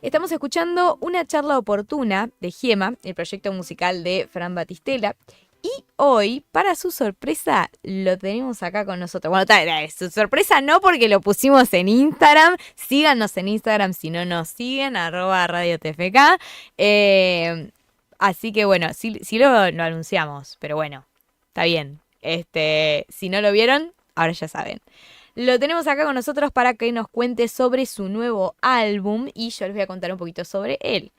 Estamos escuchando Una charla oportuna de Giema, el proyecto musical de Fran Batistela. Y hoy, para su sorpresa, lo tenemos acá con nosotros. Bueno, su sorpresa no, porque lo pusimos en Instagram. Síganos en Instagram si no nos siguen, @radiotfk. Así que bueno, sí lo anunciamos, pero bueno, está bien. Si no lo vieron, ahora ya saben. Lo tenemos acá con nosotros para que nos cuente sobre su nuevo álbum y yo les voy a contar un poquito sobre él.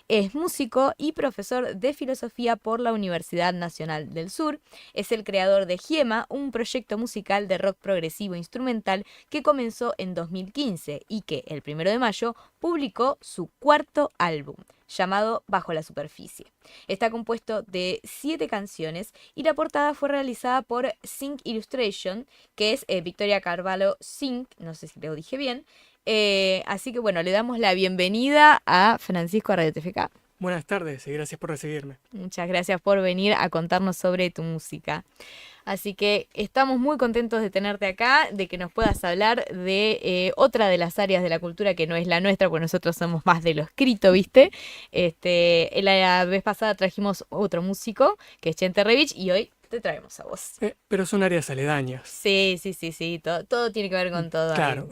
Es músico y profesor de filosofía por la Universidad Nacional del Sur. Es el creador de Giema, un proyecto musical de rock progresivo instrumental que comenzó en 2015 y que el 1 de mayo publicó su cuarto álbum, llamado Bajo la Superficie. Está compuesto de 7 canciones y la portada fue realizada por Zinc Illustration, que es Victoria Carvalho Zinc, no sé si lo dije bien. Así que bueno, le damos la bienvenida a Francisco a Radio TFK. Buenas tardes y gracias por recibirme. Muchas gracias por venir a contarnos sobre tu música. Así que estamos muy contentos de tenerte acá, de que nos puedas hablar de otra de las áreas de la cultura que no es la nuestra, porque nosotros somos más de lo escrito, ¿viste? La vez pasada trajimos otro músico, que es Chente Revich, y hoy te traemos a vos. Pero son áreas aledañas. Sí, todo tiene que ver con todo. Claro.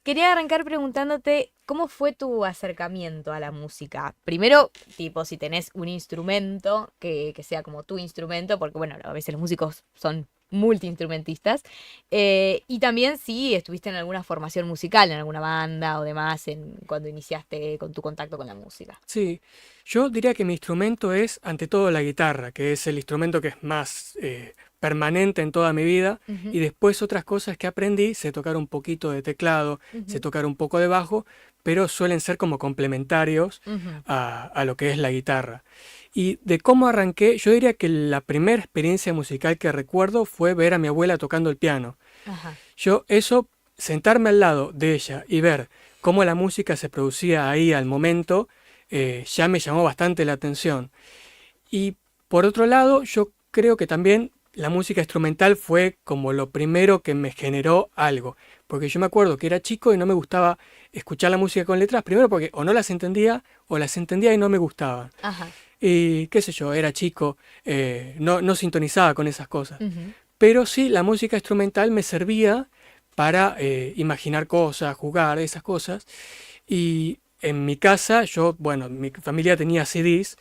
Quería arrancar preguntándote cómo fue tu acercamiento a la música. Primero, tipo, si tenés un instrumento que sea como tu instrumento, porque bueno, a veces los músicos son multiinstrumentistas. Y también si estuviste en alguna formación musical, en alguna banda o demás, cuando iniciaste con tu contacto con la música. Sí, yo diría que mi instrumento es ante todo la guitarra, que es el instrumento que es más permanente en toda mi vida. Uh-huh. Y después otras cosas que aprendí, sé tocar un poquito de teclado, sé tocar un poco de bajo, pero suelen ser como complementarios a lo que es la guitarra. Y de cómo arranqué, yo diría que la primera experiencia musical que recuerdo fue ver a mi abuela tocando el piano. Ajá. Sentarme al lado de ella y ver cómo la música se producía ahí al momento, ya me llamó bastante la atención. Y por otro lado, yo creo que también la música instrumental fue como lo primero que me generó algo. Porque yo me acuerdo que era chico y no me gustaba escuchar la música con letras, primero porque o no las entendía o las entendía y no me gustaban. Ajá. Y qué sé yo, era chico, no sintonizaba con esas cosas. Uh-huh. Pero sí, la música instrumental me servía para imaginar cosas, jugar, esas cosas. Y en mi casa, mi familia tenía CDs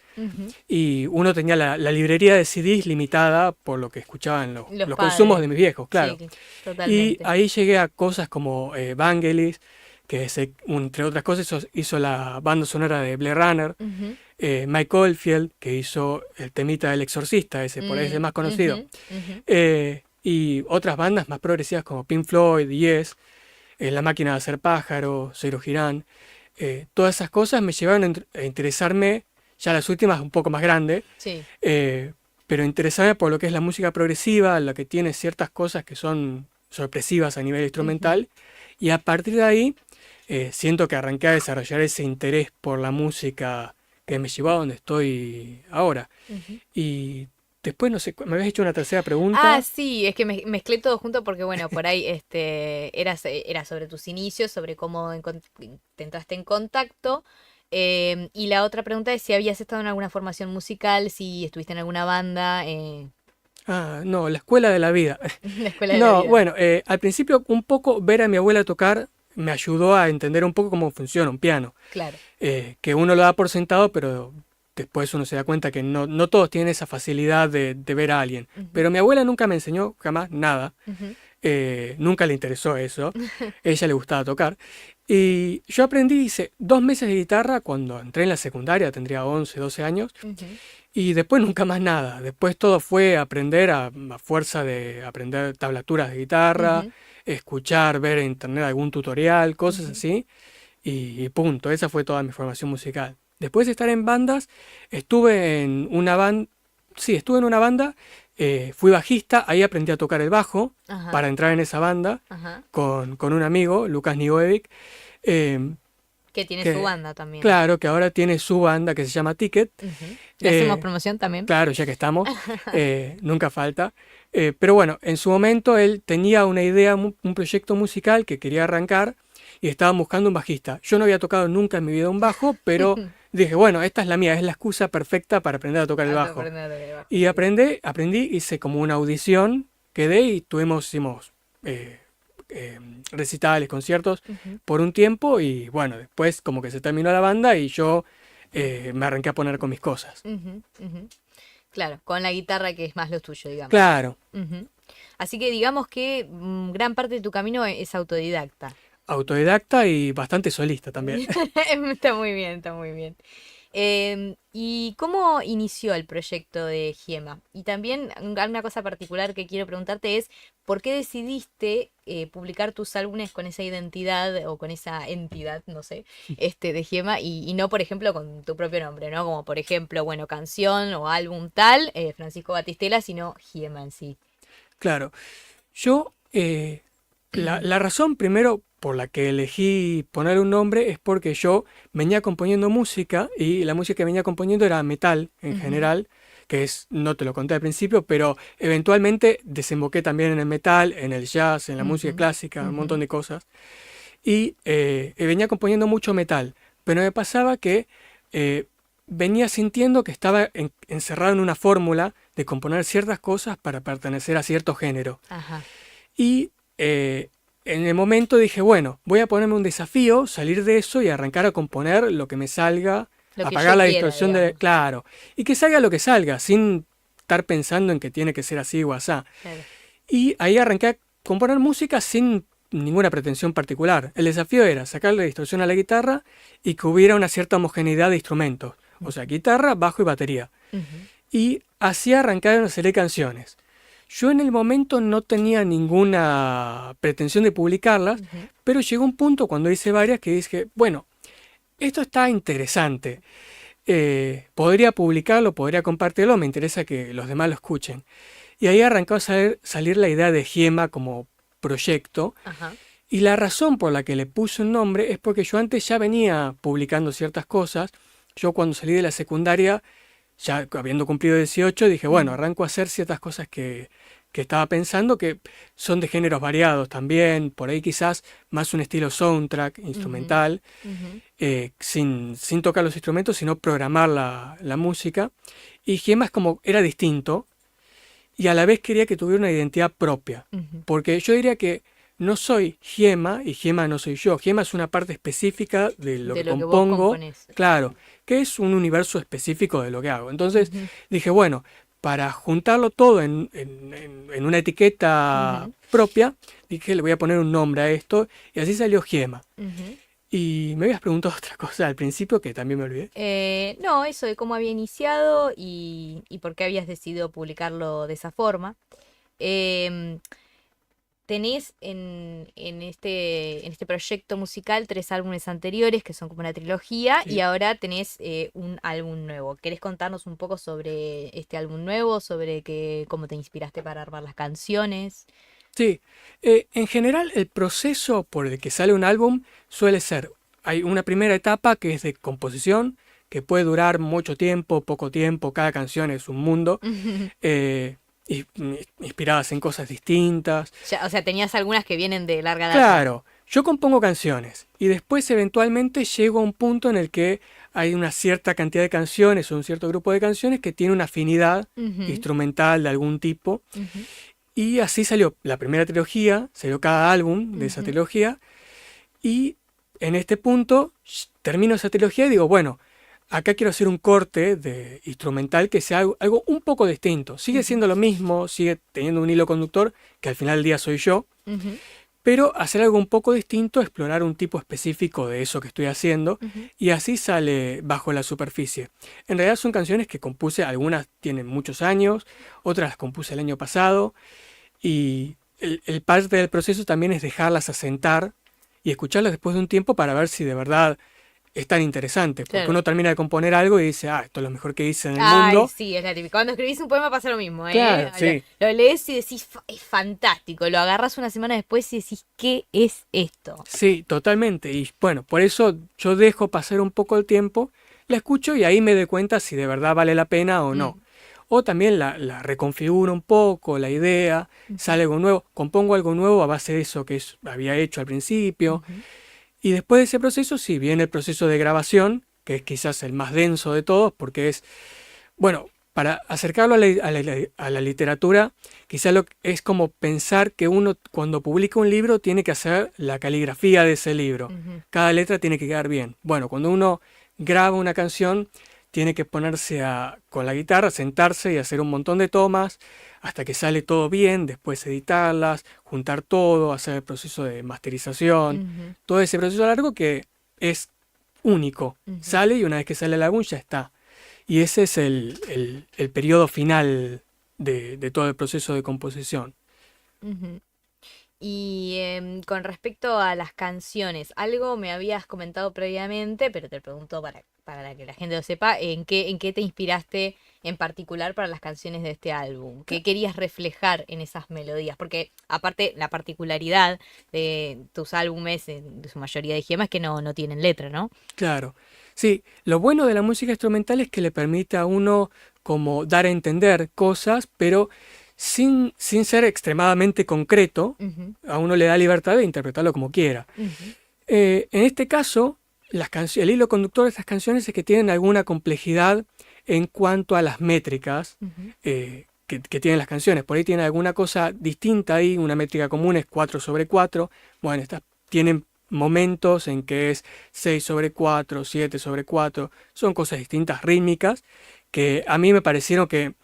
y uno tenía la librería de CDs limitada por lo que escuchaban los consumos de mis viejos, claro. Sí, totalmente. Y ahí llegué a cosas como Vangelis, que entre otras cosas hizo la banda sonora de Blade Runner. Mike Oldfield, que hizo el temita del Exorcista, por ahí es el más conocido. Y otras bandas más progresivas como Pink Floyd, Yes, La Máquina de Hacer Pájaros, Ciro Girán. Todas esas cosas me llevaron a interesarme, ya las últimas un poco más grande, sí. Pero interesarme por lo que es la música progresiva, la que tiene ciertas cosas que son sorpresivas a nivel instrumental. Y a partir de ahí, siento que arranqué a desarrollar ese interés por la música que me llevó a donde estoy ahora. Y después, no sé, me habías hecho una tercera pregunta. Ah, sí, es que mezclé todo junto porque, bueno, por ahí era sobre tus inicios, sobre cómo te entraste en contacto. Y la otra pregunta es si habías estado en alguna formación musical, si estuviste en alguna banda. No, la escuela de la vida. La escuela de la vida. Bueno, al principio un poco ver a mi abuela tocar me ayudó a entender un poco cómo funciona un piano. Claro. Que uno lo da por sentado, pero después uno se da cuenta que no todos tienen esa facilidad de ver a alguien. Pero mi abuela nunca me enseñó jamás nada. Nunca le interesó eso. A ella le gustaba tocar. Y yo aprendí, hice 2 meses de guitarra cuando entré en la secundaria, tendría 11, 12 años. Y después nunca más nada. Después todo fue aprender a fuerza de aprender tablaturas de guitarra, escuchar, ver en internet algún tutorial, cosas así. Y punto, esa fue toda mi formación musical. Después de estar en bandas, estuve en una banda, fui bajista, ahí aprendí a tocar el bajo para entrar en esa banda con un amigo, Lucas Nigoevic. Que tiene su banda también. Claro, que ahora tiene su banda que se llama Ticket. ¿Le hacemos promoción también? Claro, ya que estamos, nunca falta. Pero bueno, en su momento él tenía una idea, un proyecto musical que quería arrancar y estaban buscando un bajista. Yo no había tocado nunca en mi vida un bajo, pero dije, bueno, esta es la mía, es la excusa perfecta para aprender a tocar el bajo. Y aprendí, hice como una audición, quedé y hicimos recitales, conciertos por un tiempo y bueno, después como que se terminó la banda y yo me arranqué a poner con mis cosas. Claro, con la guitarra que es más lo tuyo, digamos. Claro. Así que digamos que gran parte de tu camino es autodidacta. Autodidacta y bastante solista también. Está muy bien, está muy bien. ¿Y cómo inició el proyecto de Giemma? Y también una cosa particular que quiero preguntarte es, ¿por qué decidiste publicar tus álbumes con esa identidad o con esa entidad, no sé, de Giemma y no, por ejemplo, con tu propio nombre, ¿no? Como por ejemplo, bueno, canción o álbum tal, Francisco Batistela, sino Giemma en sí. Claro. Yo, la razón primero por la que elegí poner un nombre es porque yo venía componiendo música y la música que venía componiendo era metal en general, que es, no te lo conté al principio, pero eventualmente desemboqué también en el metal, en el jazz, en la música clásica, un montón de cosas. Y venía componiendo mucho metal, pero me pasaba que venía sintiendo que estaba encerrado en una fórmula de componer ciertas cosas para pertenecer a cierto género. Ajá. Y en el momento dije, bueno, voy a ponerme un desafío, salir de eso y arrancar a componer lo que me salga, apagar la distorsión de... Claro, y que salga lo que salga, sin estar pensando en que tiene que ser así o asá. Claro. Y ahí arranqué a componer música sin ninguna pretensión particular. El desafío era sacarle distorsión a la guitarra y que hubiera una cierta homogeneidad de instrumentos. O sea, guitarra, bajo y batería. Y así arrancaron a hacer canciones. Yo en el momento no tenía ninguna pretensión de publicarlas, pero llegó un punto cuando hice varias que dije, bueno, esto está interesante. Podría publicarlo, podría compartirlo, me interesa que los demás lo escuchen. Y ahí arrancó a salir la idea de Giemma como proyecto. Ajá. Y la razón por la que le puse un nombre es porque yo antes ya venía publicando ciertas cosas. Yo cuando salí de la secundaria, ya habiendo cumplido 18, dije, bueno, arranco a hacer ciertas cosas que estaba pensando que son de géneros variados también, por ahí quizás más un estilo soundtrack, instrumental, sin tocar los instrumentos, sino programar la música. Y Giemma es como, era distinto y a la vez quería que tuviera una identidad propia, porque yo diría que no soy Giemma y Giemma no soy yo. Giemma es una parte específica de lo que compongo, claro, que es un universo específico de lo que hago. Entonces dije, bueno, para juntarlo todo en una etiqueta propia, dije, le voy a poner un nombre a esto y así salió Giemma. Y me habías preguntado otra cosa al principio que también me olvidé. No, eso de cómo había iniciado y por qué habías decidido publicarlo de esa forma. Tenés en este proyecto musical 3 álbumes anteriores que son como una trilogía y ahora tenés un álbum nuevo. ¿Querés contarnos un poco sobre este álbum nuevo, sobre cómo te inspiraste para armar las canciones? Sí, en general el proceso por el que sale un álbum suele ser, hay una primera etapa que es de composición, que puede durar mucho tiempo, poco tiempo, cada canción es un mundo. Inspiradas en cosas distintas. O sea, tenías algunas que vienen de larga data. Claro, yo compongo canciones y después eventualmente llego a un punto en el que hay una cierta cantidad de canciones o un cierto grupo de canciones que tiene una afinidad instrumental de algún tipo. Y así salió la primera trilogía, salió cada álbum de esa trilogía y en este punto termino esa trilogía y digo, bueno, acá quiero hacer un corte de instrumental que sea algo un poco distinto. Sigue siendo lo mismo, sigue teniendo un hilo conductor, que al final del día soy yo, pero hacer algo un poco distinto, explorar un tipo específico de eso que estoy haciendo, y así sale Bajo la Superficie. En realidad son canciones que compuse, algunas tienen muchos años, otras las compuse el año pasado, y el parte del proceso también es dejarlas asentar y escucharlas después de un tiempo para ver si de verdad es tan interesante, porque uno termina de componer algo y dice, esto es lo mejor que hice en el mundo. Sí, es la típica. Cuando escribís un poema pasa lo mismo, Claro, sí. Lo lees y decís, es fantástico. Lo agarras una semana después y decís, ¿qué es esto? Sí, totalmente. Y bueno, por eso yo dejo pasar un poco el tiempo, la escucho y ahí me doy cuenta si de verdad vale la pena o no. O también la reconfiguro un poco, la idea, sale algo nuevo, compongo algo nuevo a base de eso que había hecho al principio. Y después de ese proceso, sí, viene el proceso de grabación, que es quizás el más denso de todos, porque es, bueno, para acercarlo a la literatura, quizás es como pensar que uno cuando publica un libro tiene que hacer la caligrafía de ese libro. Ujú. Cada letra tiene que quedar bien. Bueno, cuando uno graba una canción, tiene que ponerse con la guitarra, sentarse y hacer un montón de tomas hasta que sale todo bien, después editarlas, juntar todo, hacer el proceso de masterización, Ujú. todo ese proceso largo que es único. Ujú. Sale y una vez que sale el álbum ya está. Y ese es el periodo final de todo el proceso de composición. Ujú. Y con respecto a las canciones, algo me habías comentado previamente, pero te pregunto para que la gente lo sepa, en qué te inspiraste en particular para las canciones de este álbum? ¿Qué querías reflejar en esas melodías? Porque aparte, la particularidad de tus álbumes, de su mayoría de gemas, es que no tienen letra, ¿no? Claro. Sí, lo bueno de la música instrumental es que le permite a uno como dar a entender cosas, pero sin ser extremadamente concreto, Ujú. a uno le da libertad de interpretarlo como quiera. Ujú. En este caso, el hilo conductor de estas canciones es que tienen alguna complejidad en cuanto a las métricas Ujú. que tienen las canciones. Por ahí tienen alguna cosa distinta ahí, una métrica común es 4/4. Bueno, estas tienen momentos en que es 6/4, 7/4. Son cosas distintas, rítmicas, que a mí me parecieron que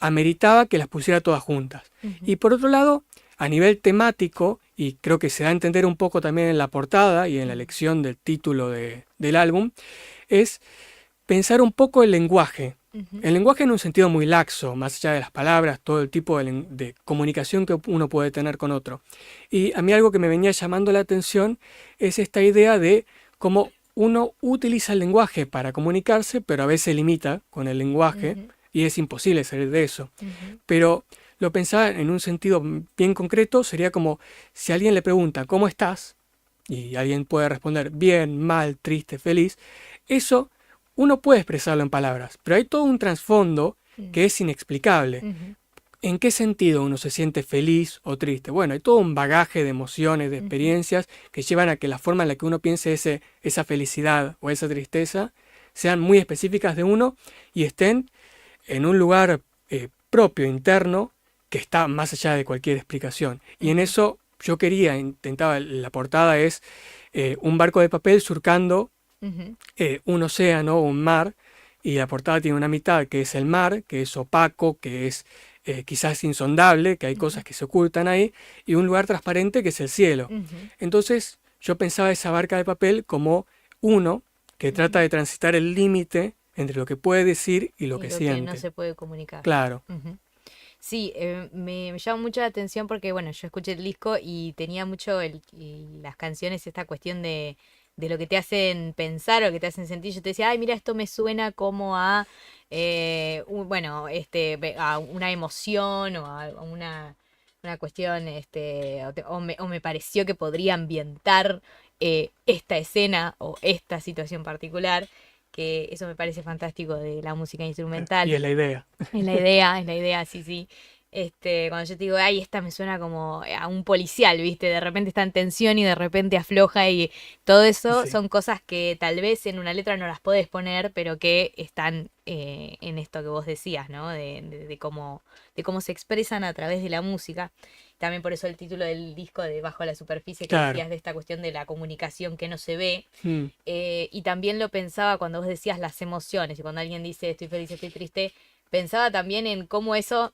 ameritaba que las pusiera todas juntas. Ujú. Y por otro lado, a nivel temático, y creo que se da a entender un poco también en la portada y en la Ujú. elección del título del álbum, es pensar un poco el lenguaje. Ujú. El lenguaje en un sentido muy laxo, más allá de las palabras, todo el tipo de comunicación que uno puede tener con otro. Y a mí algo que me venía llamando la atención es esta idea de cómo uno utiliza el lenguaje para comunicarse, pero a veces limita con el lenguaje Ujú. y es imposible salir de eso. Ujú. Pero lo pensaba en un sentido bien concreto, sería como si alguien le pregunta ¿cómo estás? Y alguien puede responder bien, mal, triste, feliz. Eso uno puede expresarlo en palabras, pero hay todo un trasfondo que es inexplicable. Ujú. ¿En qué sentido uno se siente feliz o triste? Bueno, hay todo un bagaje de emociones, de Ujú. experiencias que llevan a que la forma en la que uno piense esa felicidad o esa tristeza sean muy específicas de uno y estén en un lugar propio, interno, que está más allá de cualquier explicación. Y en Ujú. eso yo intentaba, la portada es un barco de papel surcando Ujú. un océano o un mar, y la portada tiene una mitad que es el mar, que es opaco, que es quizás insondable, que hay Ujú. cosas que se ocultan ahí, y un lugar transparente que es el cielo. Ujú. Entonces yo pensaba esa barca de papel como uno que trata Ujú. de transitar el límite entre lo que puede decir y lo Y que lo que no siente. se puede comunicar. Claro. Ujú. Sí, me llama mucho la atención porque, bueno, yo escuché el disco y tenía mucho y las canciones, esta cuestión de lo que te hacen pensar o que te hacen sentir. Yo te decía, ay, mira, esto me suena como a, bueno, a una emoción o a una cuestión, o me pareció que podría ambientar esta escena o esta situación particular, que eso me parece fantástico de la música Y instrumental. es la idea. Es la idea, sí, sí. Cuando yo te digo, ay, esta me suena como a un policial, ¿viste? De repente está en tensión y de repente afloja y todo eso Sí, son cosas que tal vez en una letra no las podés poner, pero que están en esto que vos decías, ¿no? De cómo se expresan a través de la música. También por eso el título del disco de Bajo la Superficie que claro. decías de esta cuestión de la comunicación que no se ve. Mm, Y también lo pensaba cuando vos decías las emociones y cuando alguien dice estoy feliz, estoy triste, pensaba también en cómo eso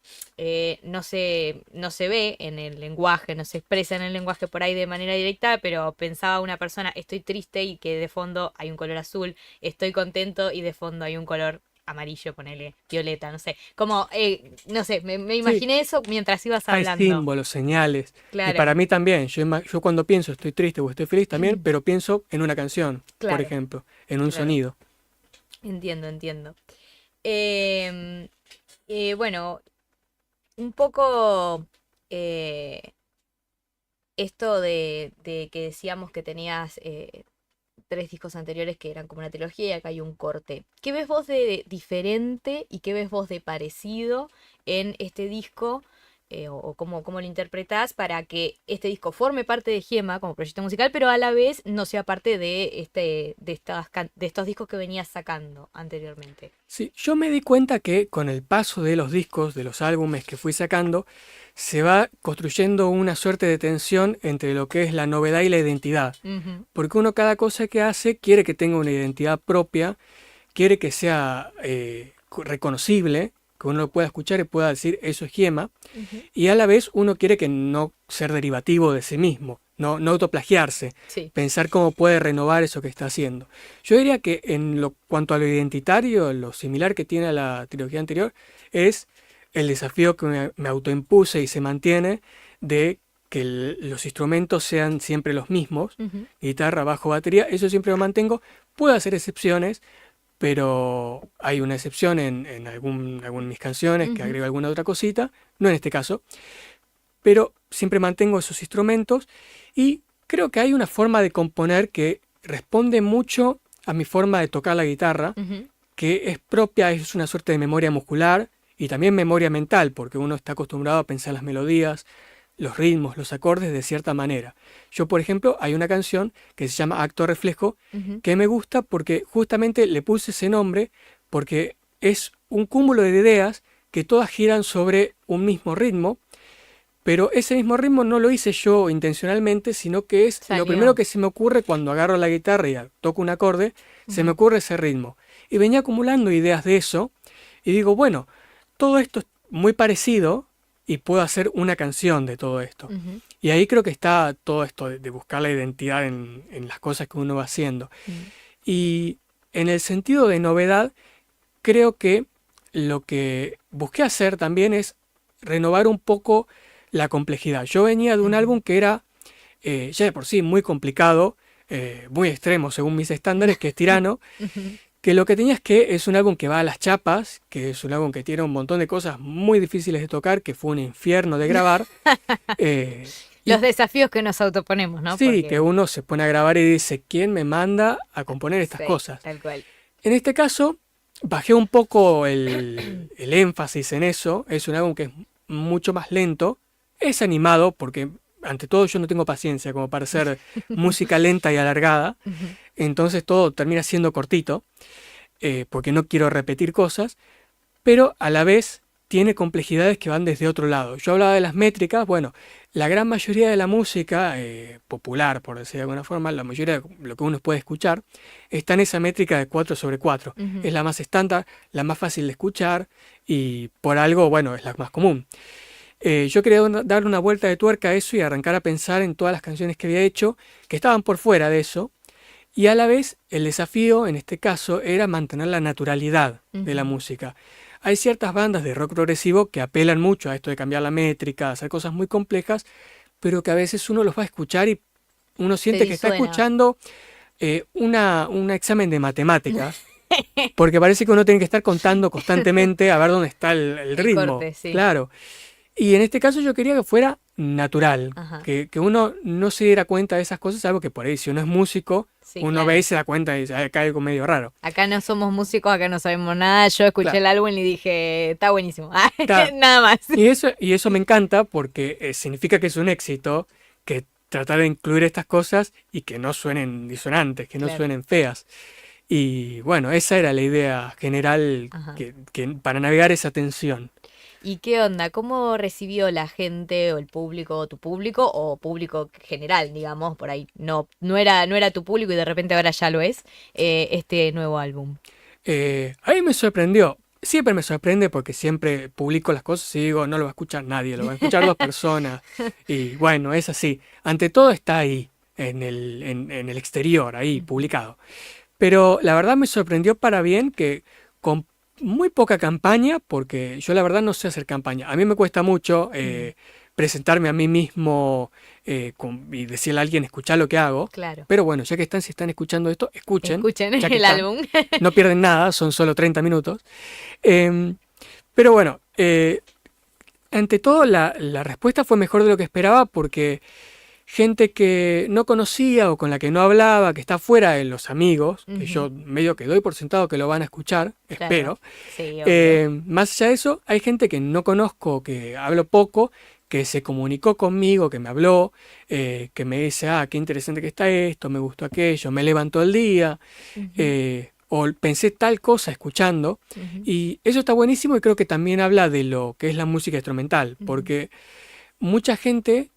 no se ve en el lenguaje, no se expresa en el lenguaje por ahí de manera directa, pero pensaba una persona, estoy triste y que de fondo hay un color azul, estoy contento y de fondo hay un color amarillo, ponele, violeta, no sé. Como, no sé, me sí, imaginé eso mientras ibas hay hablando. símbolos, señales. Y Claro, para mí también, yo cuando pienso estoy triste o estoy feliz también, pero pienso en una canción, por claro, ejemplo, en un claro. sonido. Entiendo, entiendo. Em, bueno, un poco eh, esto de que decíamos que tenías tres discos anteriores que eran como una trilogía y acá hay un corte. ¿Qué ves vos de diferente y qué ves vos de parecido en este disco o cómo lo interpretás para que este disco forme parte de Gema como proyecto musical, pero a la vez no sea parte de estos discos que venías sacando anteriormente. Sí, yo me di cuenta que con el paso de los discos, de los álbumes que fui sacando, se va construyendo una suerte de tensión entre lo que es la novedad y la identidad. Ujú. Porque uno cada cosa que hace quiere que tenga una identidad propia, quiere que sea reconocible, que uno lo pueda escuchar y pueda decir eso es Gema, Ujú. y a la vez uno quiere que no ser derivativo de sí mismo, no autoplagiarse, Sí. pensar cómo puede renovar eso que está haciendo. Yo diría que en lo cuanto a lo identitario, lo similar que tiene a la trilogía anterior es el desafío que me autoimpuse y se mantiene de que los instrumentos sean siempre los mismos, Ujú. guitarra, bajo, batería, eso siempre lo mantengo. Puedo hacer excepciones, pero hay una excepción en algunas de mis canciones que Ujú. agrego alguna otra cosita, no en este caso, pero siempre mantengo esos instrumentos y creo que hay una forma de componer que responde mucho a mi forma de tocar la guitarra, Ujú. que es propia, es una suerte de memoria muscular y también memoria mental, porque uno está acostumbrado a pensar las melodías, los ritmos, los acordes de cierta manera. Yo, por ejemplo, hay una canción que se llama Acto Reflejo, Ujú. que me gusta porque justamente le puse ese nombre porque es un cúmulo de ideas que todas giran sobre un mismo ritmo, pero ese mismo ritmo no lo hice yo intencionalmente, sino que es lo primero Salió. que se me ocurre cuando agarro la guitarra y toco un acorde, se me Ujú. ocurre ese ritmo. Y venía acumulando ideas de eso y digo, bueno, todo esto es muy parecido y puedo hacer una canción de todo esto. Ujú. Y ahí creo que está todo esto de buscar la identidad en las cosas que uno va haciendo. Ujú. Y en el sentido de novedad, creo que lo que busqué hacer también es renovar un poco la complejidad. Yo venía de un Ujú. álbum que era ya de por sí muy complicado, muy extremo según mis estándares, que es Tirano, Ujú. que lo que tenía es que es un álbum que va a las chapas, que es un álbum que tiene un montón de cosas muy difíciles de tocar, que fue un infierno de grabar. Los Y desafíos que nos autoponemos, ¿no? sí, que Porque uno se pone a grabar y dice, ¿quién me manda a componer estas sí, cosas? tal cual. En este caso, bajé un poco el énfasis en eso. Es un álbum que es mucho más lento. Es animado porque, ante todo, yo no tengo paciencia como para hacer música lenta y alargada. Ujú. Entonces todo termina siendo cortito, porque no quiero repetir cosas, pero a la vez tiene complejidades que van desde otro lado. Yo hablaba de las métricas, bueno, la gran mayoría de la música popular, por decir de alguna forma, la mayoría de lo que uno puede escuchar, está en esa métrica de 4/4. Ujú. Es la más estándar, la más fácil de escuchar y por algo, bueno, es la más común. Yo quería darle una vuelta de tuerca a eso y arrancar a pensar en todas las canciones que había hecho, que estaban por fuera de eso, y a la vez el desafío en este caso era mantener la naturalidad de la Ujú. música. Hay ciertas bandas de rock progresivo que apelan mucho a esto de cambiar la métrica, hacer cosas muy complejas, pero que a veces uno los va a escuchar y uno Te siente que está disuena. escuchando un examen de matemáticas, porque parece que uno tiene que estar contando constantemente a ver dónde está el El ritmo. corte, sí. Claro. Y en este caso yo quería que fuera natural, Ajá. que uno no se diera cuenta de esas cosas, algo que por ahí si uno es músico, Sí, uno claro. ve y se da cuenta y dice, "Ay, acá hay algo medio raro". Acá no somos músicos, acá no sabemos nada. Yo escuché Claro, el álbum y dije, está buenísimo. está. Nada más. Y eso me encanta porque significa que es un éxito, que tratar de incluir estas cosas y que no suenen disonantes, que no Claro. suenen feas. Y bueno, esa era la idea general Ajá. que para navegar esa tensión. ¿Y qué onda? ¿Cómo recibió la gente o el público, o tu público, o público general, digamos, por ahí? No era tu público y de repente ahora ya lo es, este nuevo álbum. A mí me sorprendió. Siempre me sorprende porque siempre publico las cosas y digo, no lo va a escuchar nadie, lo van a escuchar dos personas. Y bueno, es así. Ante todo está ahí, en el exterior, ahí, Ujú. publicado. Pero la verdad me sorprendió para bien que con muy poca campaña, porque yo la verdad no sé hacer campaña. A mí me cuesta mucho Ujú. presentarme a mí mismo y decirle a alguien, escuchá lo que hago. Claro. Pero bueno, ya que si están escuchando esto, escuchen, Escuchen ya que el están. álbum. No pierden nada, son solo 30 minutos. Em, pero bueno, ante todo la respuesta fue mejor de lo que esperaba porque gente que no conocía o con la que no hablaba, que está fuera de los amigos, que yo medio que doy por sentado que lo van a escuchar, Claro. espero. Sí, obvio. Más allá de eso, hay gente que no conozco, que hablo poco, que se comunicó conmigo, que me habló, que me dice, qué interesante que está esto, me gustó aquello, me levantó el día, o pensé tal cosa escuchando, y eso está buenísimo y creo que también habla de lo que es la música instrumental, porque mucha gente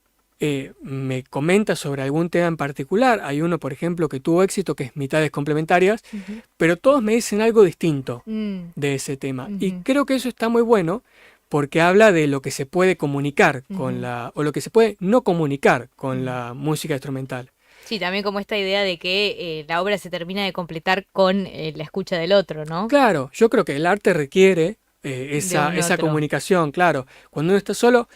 me comenta sobre algún tema en particular. Hay uno, por ejemplo, que tuvo éxito, que es Mitades Complementarias, pero todos me dicen algo distinto de ese tema. Y creo que eso está muy bueno porque habla de lo que se puede comunicar con o lo que se puede no comunicar con la música instrumental. Sí, también como esta idea de que la obra se termina de completar con la escucha del otro, ¿no? Claro, yo creo que el arte requiere De esa un otro. comunicación, claro. Cuando uno está solo,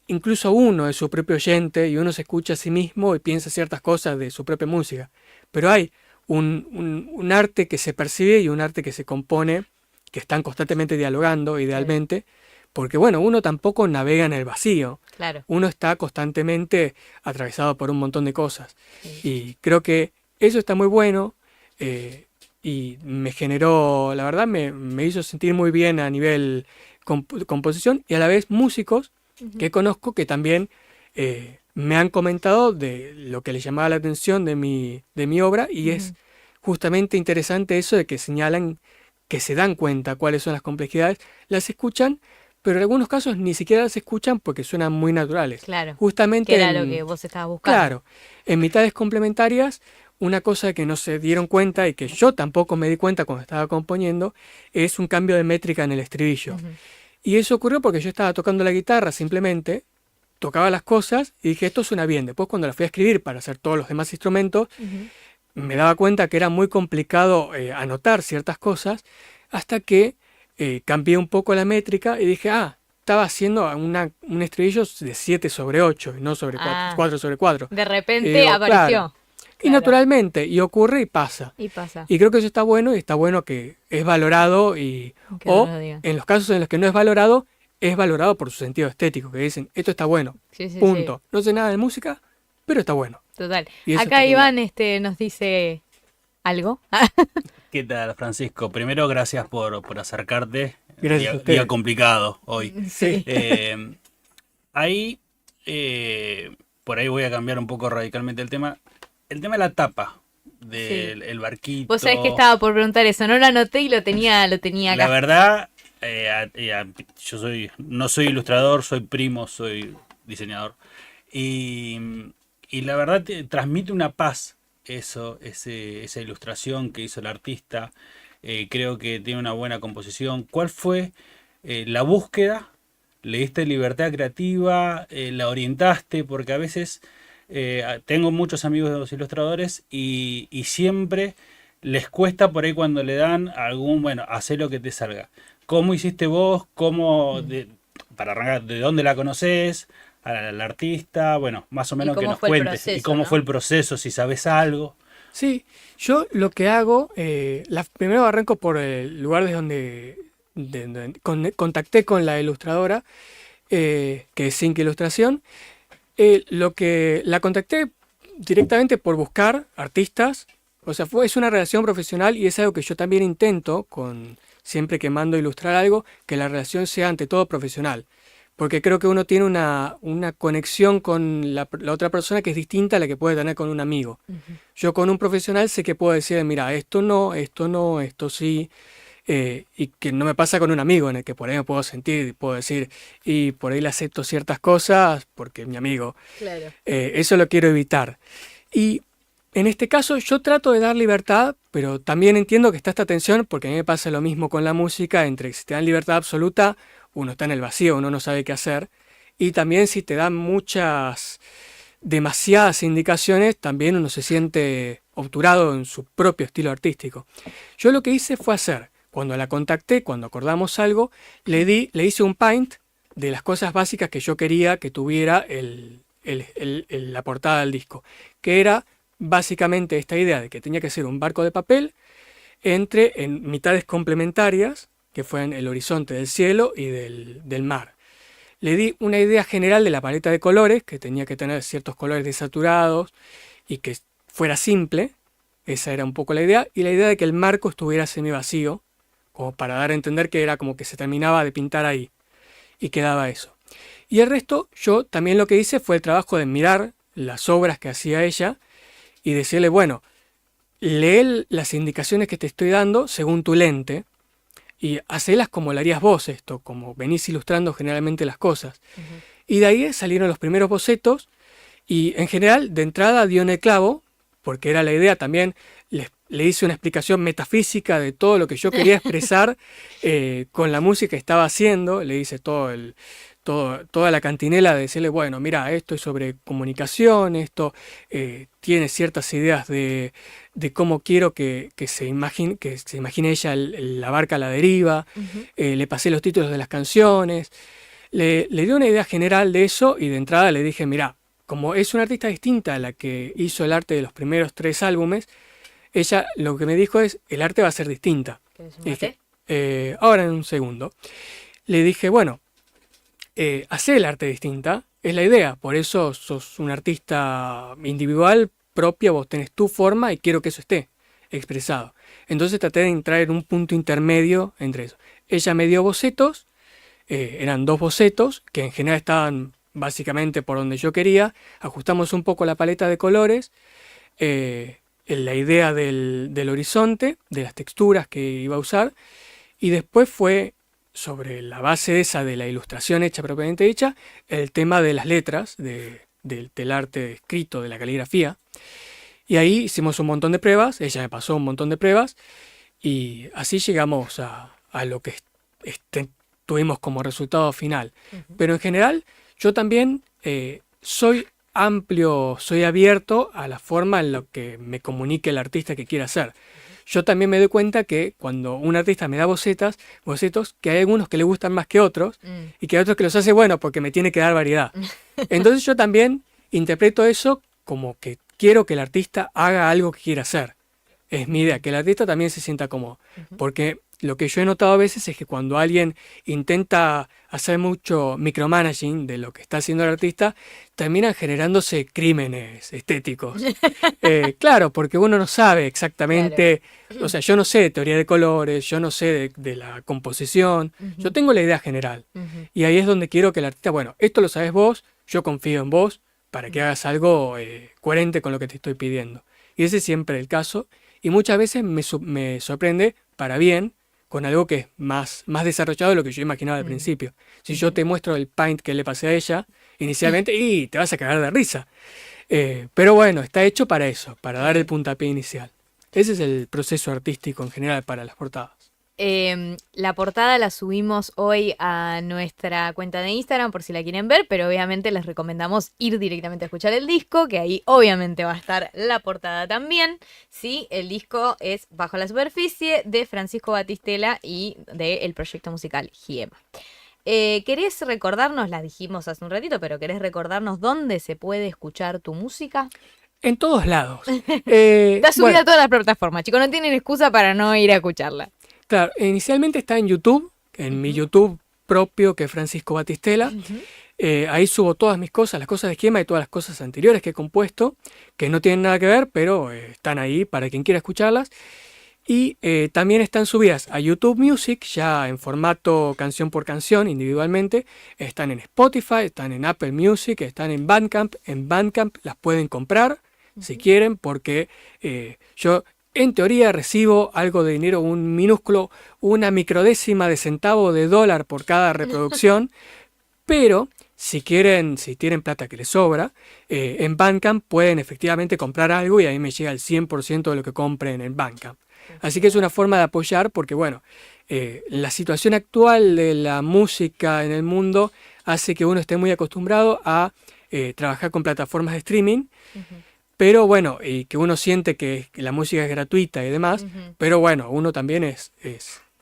incluso uno es su propio oyente y uno se escucha a sí mismo y piensa ciertas cosas de su propia música. Pero hay un arte que se percibe y un arte que se compone, que están constantemente dialogando, idealmente, porque bueno, uno tampoco navega en el vacío. Claro. Uno está constantemente atravesado por un montón de cosas. Y creo que eso está muy bueno y me generó, la verdad, me hizo sentir muy bien a nivel composición y a la vez músicos que conozco que también me han comentado de lo que les llamaba la atención de mi obra y es justamente interesante eso de que señalan que se dan cuenta cuáles son las complejidades, las escuchan, pero en algunos casos ni siquiera las escuchan porque suenan muy naturales. Claro. Justamente Que era lo que vos estabas buscando. Claro, en Mitades Complementarias, una cosa que no se dieron cuenta y que yo tampoco me di cuenta cuando estaba componiendo es un cambio de métrica en el estribillo. Y eso ocurrió porque yo estaba tocando la guitarra simplemente, tocaba las cosas y dije, esto suena bien. Después cuando la fui a escribir para hacer todos los demás instrumentos, me daba cuenta que era muy complicado anotar ciertas cosas hasta que cambié un poco la métrica y dije, estaba haciendo un estribillo de 7/8 y no sobre 4/4. De repente Digo, apareció. claro. Y naturalmente, y ocurre y pasa. Y pasa. Y creo que eso está bueno y está bueno que es valorado o en los casos en los que no es valorado por su sentido estético, que dicen, esto está bueno, punto. No sé nada de música, pero está bueno. Total. Acá Iván nos dice algo. ¿Qué tal, Francisco? Primero, gracias por acercarte. Gracias día complicado hoy. Sí. Ahí, por ahí voy a cambiar un poco radicalmente el tema. El tema de la tapa del barquito. Vos sabés que estaba por preguntar eso, no lo anoté y lo tenía acá. La verdad, yo no soy ilustrador, soy primo, soy diseñador. Y la verdad transmite una paz esa ilustración que hizo el artista. Creo que tiene una buena composición. ¿Cuál fue la búsqueda? ¿Le diste libertad creativa? ¿La orientaste? Porque a veces tengo muchos amigos ilustradores y siempre les cuesta por ahí cuando le dan hacé lo que te salga. ¿Cómo hiciste vos? Para arrancar, ¿de dónde la conocés? Al artista, más o menos que nos cuentes. ¿Y cómo fue el proceso? Si sabes algo. Sí, yo lo que hago, primero arranco por el lugar donde contacté con la ilustradora, que es Zinc Ilustración. La contacté directamente por buscar artistas, o sea, es una relación profesional y es algo que yo también intento siempre que mando a ilustrar algo, que la relación sea ante todo profesional. Porque creo que uno tiene una conexión con la otra persona que es distinta a la que puede tener con un amigo. Yo con un profesional sé que puedo decir, mira, esto no, esto sí, y que no me pasa con un amigo en el que por ahí me puedo sentir y puedo decir, y por ahí le acepto ciertas cosas porque es mi amigo. Claro. Eso lo quiero evitar. Y en este caso yo trato de dar libertad, pero también entiendo que está esta tensión porque a mí me pasa lo mismo con la música, entre que si te dan libertad absoluta, uno está en el vacío, uno no sabe qué hacer. Y también si te dan demasiadas indicaciones, también uno se siente obturado en su propio estilo artístico. Yo lo que hice fue cuando la contacté, cuando acordamos algo, le hice un paint de las cosas básicas que yo quería que tuviera la portada del disco, que era básicamente esta idea de que tenía que ser un barco de papel en mitades complementarias, que fueran el horizonte del cielo y del mar. le di una idea general de la paleta de colores, que tenía que tener ciertos colores desaturados y que fuera simple. Esa era un poco la idea. Y la idea de que el marco estuviera semi vacío, como para dar a entender que era como que se terminaba de pintar ahí. Y quedaba eso. Y el resto, yo también lo que hice fue el trabajo de mirar las obras que hacía ella y decirle, bueno, lee las indicaciones que te estoy dando según tu lente y hacelas como lo harías vos esto, como venís ilustrando generalmente las cosas. Y de ahí salieron los primeros bocetos y en general de entrada dio en el clavo, porque era la idea también, le hice una explicación metafísica de todo lo que yo quería expresar con la música que estaba haciendo, le hice toda la cantinela de decirle, bueno, mira, esto es sobre comunicación, esto tiene ciertas ideas de cómo quiero que se imagine ella la barca a la deriva, le pasé los títulos de las canciones, le di una idea general de eso y de entrada le dije, mira, como es una artista distinta a la que hizo el arte de los primeros 3 álbumes, ella lo que me dijo es, el arte va a ser distinta. ¿Querés un Dije, mate? ahora en un segundo. Le dije, bueno, hacer el arte distinta es la idea, por eso sos un artista individual, propia, vos tenés tu forma y quiero que eso esté expresado. Entonces traté de entrar en un punto intermedio entre eso. Ella me dio bocetos, eran 2 bocetos que en general estaban básicamente por donde yo quería, ajustamos un poco la paleta de colores, la idea del horizonte, de las texturas que iba a usar, y después fue sobre la base esa de la ilustración hecha propiamente dicha, el tema de las letras, del arte escrito, de la caligrafía. Y ahí hicimos un montón de pruebas, ella me pasó un montón de pruebas, y así llegamos a lo que tuvimos como resultado final. Pero en general, yo también soy amplio, soy abierto a la forma en la que me comunique el artista que quiera hacer. Yo también me doy cuenta que cuando un artista me da bocetos, que hay algunos que le gustan más que otros y que hay otros que los hace bueno porque me tiene que dar variedad. Entonces yo también interpreto eso como que quiero que el artista haga algo que quiera hacer. Es mi idea, que el artista también se sienta cómodo. Porque lo que yo he notado a veces es que cuando alguien intenta hacer mucho micromanaging de lo que está haciendo el artista, terminan generándose crímenes estéticos. Claro, porque uno no sabe exactamente, o sea, yo no sé de teoría de colores, yo no sé de la composición, yo tengo la idea general. Y ahí es donde quiero que el artista, bueno, esto lo sabes vos, yo confío en vos para que hagas algo coherente con lo que te estoy pidiendo. Y ese es siempre el caso. Y muchas veces me sorprende para bien con algo que es más desarrollado de lo que yo imaginaba al principio. Si yo te muestro el paint que le pasé a ella inicialmente, y te vas a cagar de risa. Pero bueno, está hecho para eso, para dar el puntapié inicial. Ese es el proceso artístico en general para las portadas. La portada la subimos hoy a nuestra cuenta de Instagram por si la quieren ver, pero obviamente les recomendamos ir directamente a escuchar el disco, que ahí obviamente va a estar la portada también. Sí, el disco es Bajo la Superficie de Francisco Batistela y del proyecto musical Giema. ¿Querés recordarnos, la dijimos hace un ratito, pero querés recordarnos dónde se puede escuchar tu música? En todos lados. Está subida a todas las plataformas, chicos, no tienen excusa para no ir a escucharla. Claro, inicialmente está en YouTube, en mi YouTube propio que es Francisco Batistela. Ahí subo todas mis cosas, las cosas de Giema y todas las cosas anteriores que he compuesto, que no tienen nada que ver, pero están ahí para quien quiera escucharlas. Y también están subidas a YouTube Music, ya en formato canción por canción, individualmente. Están en Spotify, están en Apple Music, están en Bandcamp. En Bandcamp las pueden comprar si quieren, porque yo en teoría recibo algo de dinero, un minúsculo, una microdécima de centavo de dólar por cada reproducción, pero si tienen plata que les sobra, en Bandcamp pueden efectivamente comprar algo y ahí me llega el 100% de lo que compren en Bandcamp. Así que es una forma de apoyar porque, bueno, la situación actual de la música en el mundo hace que uno esté muy acostumbrado a trabajar con plataformas de streaming, pero bueno, y que uno siente que la música es gratuita y demás, pero bueno, uno también es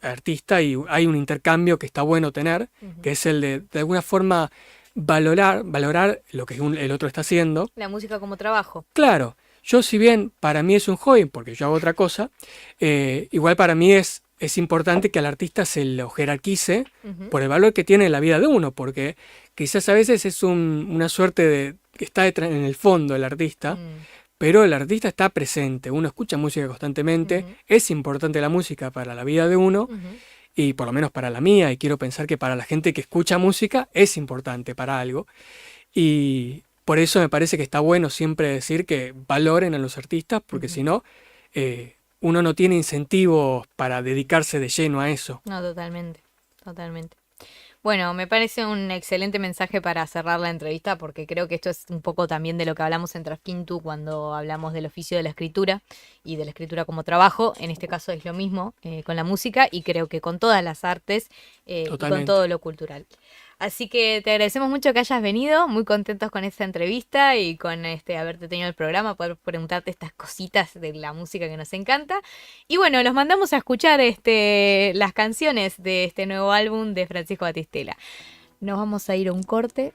artista y hay un intercambio que está bueno tener, que es el de alguna forma valorar lo que el otro está haciendo. La música como trabajo. Claro, yo si bien para mí es un hobby, porque yo hago otra cosa, igual para mí es importante que al artista se lo jerarquice por el valor que tiene en la vida de uno, porque quizás a veces es una suerte de que está en el fondo el artista, pero el artista está presente, uno escucha música constantemente, es importante la música para la vida de uno, y por lo menos para la mía, y quiero pensar que para la gente que escucha música es importante para algo, y por eso me parece que está bueno siempre decir que valoren a los artistas, porque si no, uno no tiene incentivos para dedicarse de lleno a eso. No, totalmente, totalmente. Bueno, me parece un excelente mensaje para cerrar la entrevista porque creo que esto es un poco también de lo que hablamos en Trasquintu cuando hablamos del oficio de la escritura y de la escritura como trabajo. En este caso es lo mismo con la música y creo que con todas las artes y con todo lo cultural. Así que te agradecemos mucho que hayas venido, muy contentos con esta entrevista y con haberte tenido el programa, poder preguntarte estas cositas de la música que nos encanta. Y bueno, los mandamos a escuchar las canciones de este nuevo álbum de Francisco Batistela. Nos vamos a ir a un corte